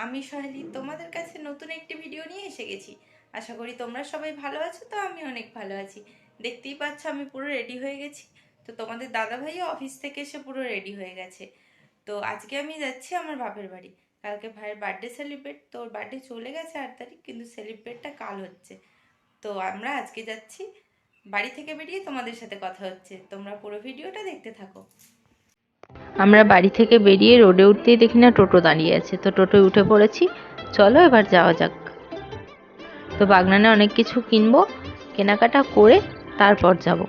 আমি সহেলি তোমাদের কাছে নতুন একটি ভিডিও নিয়ে এসে গেছি। আশা করি তোমরা সবাই ভালো আছো। তো আমি অনেক ভালো আছি। দেখতেই পাচ্ছ আমি পুরো রেডি হয়ে গেছি। তো তোমাদের দাদা ভাইও অফিস থেকে এসে পুরো রেডি হয়ে গেছে। তো আজকে আমি যাচ্ছি আমার বাপের বাড়ি। কালকে ভাইয়ের বার্থডে সেলিব্রেট, তো ওর বার্থডে চলে গেছে 8 তারিখ, কিন্তু সেলিব্রেটটা কাল হচ্ছে। তো আমরা আজকে যাচ্ছি। বাড়ি থেকে বেরিয়ে তোমাদের সাথে কথা হচ্ছে, তোমরা পুরো ভিডিওটা দেখতে থাকো। আমরা বাড়ি থেকে বেরিয়ে রোডে উঠতেই দেখি না টোটো দাঁড়িয়ে আছে, তো টোটোয় উঠে পড়েছি। চলো এবার যাওয়া যাক। তো বাগনানে অনেক কিছু কিনবো, কেনাকাটা করে তারপর যাব।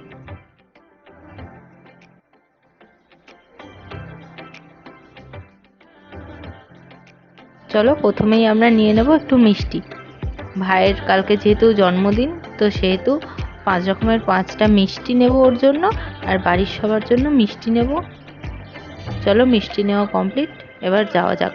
চলো প্রথমেই আমরা নিয়ে নেব একটু মিষ্টি। ভাইয়ের কালকে যেহেতু জন্মদিন, তো সেহেতু 5 রকমের 5টা মিষ্টি নেব ওর জন্য, আর বাড়ির সবার জন্য মিষ্টি নেব। চলো মিষ্টি নেওয়া কমপ্লিট, এবার যাওয়া যাক।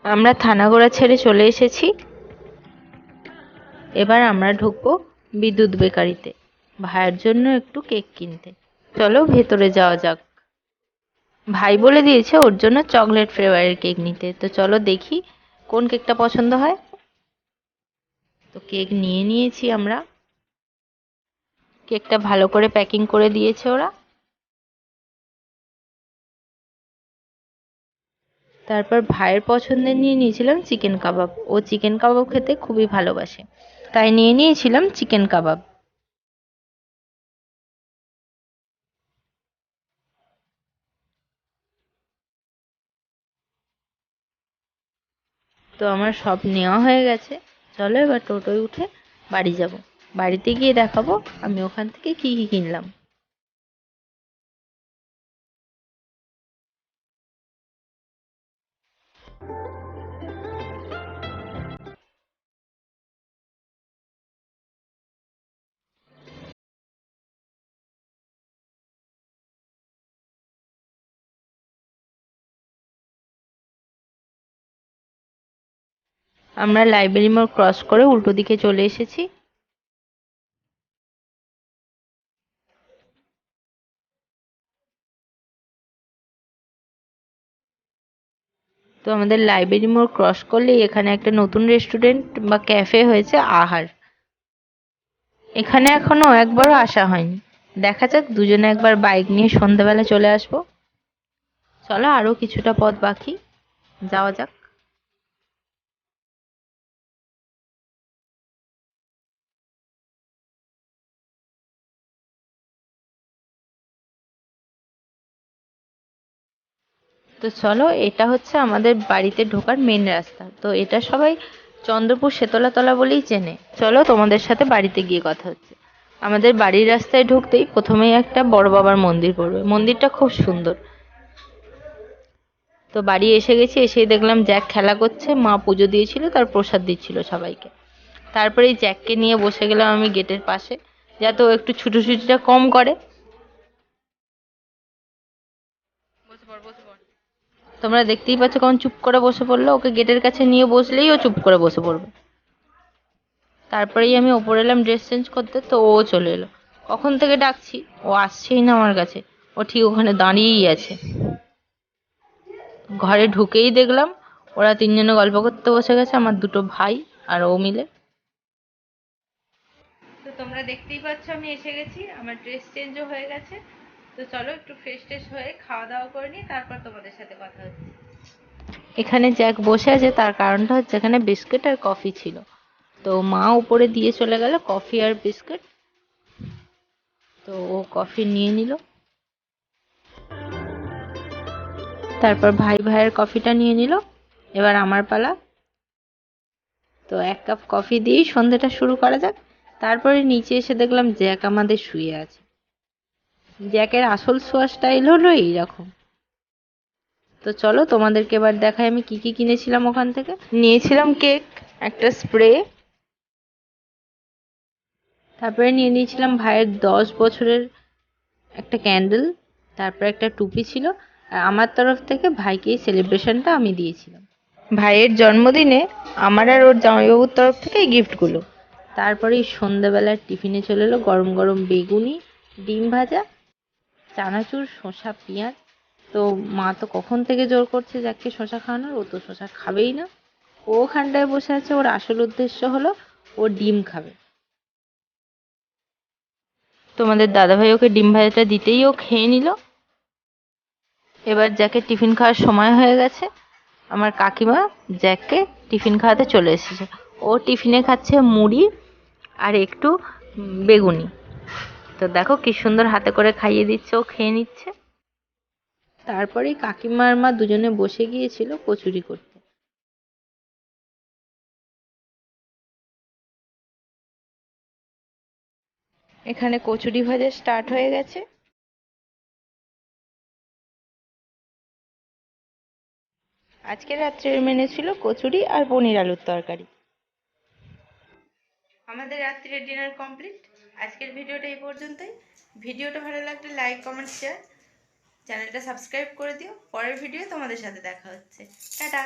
আমরা থানাগোড়া ছেড়ে চলে এসেছি। এবার আমরা ঢুকবো বিদ্যুৎ বেকারিতে, ভাইয়ের জন্য একটু কেক কিনতে। চলো ভেতরে যাওয়া যাক। ভাই বলে দিয়েছে ওর জন্য চকলেট ফ্লেভারের কেক নিতে, তো চলো দেখি কোন কেকটা পছন্দ হয়। তো কেক নিয়ে নিয়েছি আমরা। কেকটা ভালো করে প্যাকিং করে দিয়েছে ওরা। তারপর ভাইয়ের পছন্দের নিয়ে নিয়েছিলাম চিকেন কাবাব। ও চিকেন কাবাব খেতে খুবই ভালোবাসে, তাই নিয়ে নিয়েছিলাম চিকেন কাবাব। তো আমার সব নেওয়া হয়ে গেছে। চলো এবার টোটোয় উঠে বাড়ি যাব। বাড়িতে গিয়ে দেখাবো আমি ওখান থেকে কি কি কিনলাম। আমরা লাইব্রেরি মোড় ক্রস করে উল্টো দিকে চলে এসেছি। তো আমাদের লাইব্রেরি মোড় ক্রস করলেই এখানে একটা নতুন রেস্টুরেন্ট বা ক্যাফে হয়েছে, আহার। এখানে এখনো একবারও আসা হয়নি। দেখা যাক, দুজনে একবার বাইক নিয়ে সন্ধ্যাবেলা চলে আসবো। চলো আরো কিছুটা পথ বাকি, যাওয়া যাক। তো চলো, এটা হচ্ছে আমাদের বাড়িতে ঢোকার মেন রাস্তা। তো এটা সবাই চন্দ্রপুর শেতলা তলা বলেই চেনে। চলো তোমাদের সাথে বাড়িতে গিয়ে কথা হচ্ছে। আমাদের বাড়ির রাস্তায় ঢুকতেই প্রথমেই একটা বড় বাবার মন্দির পড়বে। মন্দিরটা খুব সুন্দর। তো বাড়ি এসে গেছি, এসেই দেখলাম জ্যাক খেলা করছে। মা পুজো দিয়েছিল, তার প্রসাদ দিচ্ছিল সবাইকে। তারপরে এই জ্যাককে নিয়ে বসে গেলাম আমি গেটের পাশে, যাতে ও একটু ছুটোছুটিটা কম করে। তোমরা দেখতেই পাচ্ছ কেমন চুপ করে বসে পড়লো। ওকে গেটের কাছে নিয়ে বসলেই ও চুপ করে বসে পড়বে। তারপরেই আমি ওপরে এলাম ড্রেস চেঞ্জ করতে, তো ও চলে এলো। কখন থেকে ডাকছি, ও আসছেই না আমার কাছে। ও ঠিক ওখানে দাঁড়িয়েই আছে। ঘরে ঢুকেই দেখলাম ওরা তিনজনে গল্প করতে বসে গেছে, আমার দুটো ভাই আর ও মিলে। তো তোমরা দেখতেই পাচ্ছ আমি এসে গেছি, আমার ড্রেস চেঞ্জও হয়ে গেছে। তো চলো একটু ফ্রেশ ট্রেশ হয়ে খাওয়া দাওয়া করে নিই, তারপর তোমাদের সাথে কথা হচ্ছে। এখানে জ্যাক বসে আছে, তার কারণটা হচ্ছে এখানে বিস্কিট আর কফি ছিল। তো মা উপরে দিয়ে চলে গেল কফি আর বিস্কিট। তো ও কফি নিয়ে নিল। তারপর ভাইয়ের কফিটা নিয়ে নিল। এবার আমার পালা। তো 1 কাপ কফি দিয়েই সন্ধ্যাটা শুরু করা যাক। তারপরে নিচে এসে দেখলাম জ্যাক আমাদের শুয়ে আছে। জ্যাকের আসল শোয়া স্টাইল হলো এইরকম। তো চলো তোমাদেরকে এবার দেখাই আমি কি কি কিনেছিলাম ওখান থেকে। নিয়েছিলাম কেক, একটা স্প্রে, তারপরে নিয়ে নিয়েছিলাম ভাইয়ের 10 বছরের একটা ক্যান্ডেল, তারপরে একটা টুপি ছিল। আর আমার তরফ থেকে ভাইকে এই সেলিব্রেশনটা আমি দিয়েছিলাম। ভাইয়ের জন্মদিনে আমার আর ওর জামাইবাবুর তরফ থেকে এই গিফটগুলো। তারপরেই সন্ধ্যাবেলার টিফিনে চলে এলো গরম গরম বেগুনি, ডিম ভাজা, চানাচুর, শসা, পেঁয়াজ। তো মা তো কখন থেকে জোর করছে যাকে শসা খাওয়ানোর, ও তো শসা খাবেই না। ও ওখানটায় বসে আছে, ওর আসল উদ্দেশ্য হলো ও ডিম খাবে। তোমাদের দাদাভাই ওকে ডিম ভাজাটা দিতেই ও খেয়ে নিল। এবার জ্যাকের টিফিন খাওয়ার সময় হয়ে গেছে। আমার কাকিমা জ্যাককে টিফিন খাওয়াতে চলে এসেছে। ও টিফিনে খাচ্ছে মুড়ি আর একটু বেগুনি। তো দেখো কি সুন্দর হাতে করে খাইয়ে দিচ্ছে, ও খেয়ে নিচ্ছে। তারপরেই কাকিমার মা দুজনে বসে গিয়েছিল কচুরি করতে। এখানে কচুরি ভাজা স্টার্ট হয়ে গেছে। আজকে রাত্রের মেনু ছিল কচুরি আর পনির আলুর তরকারি। আমাদের রাত্রির ডিনার কমপ্লিট। আজকের ভিডিওটা এই পর্যন্তই। ভিডিওটা ভালো লাগলে লাইক, কমেন্ট, শেয়ার, চ্যানেলটা সাবস্ক্রাইব করে দিও। পরের ভিডিও তোমাদের সাথে দেখা হচ্ছে। টাটা।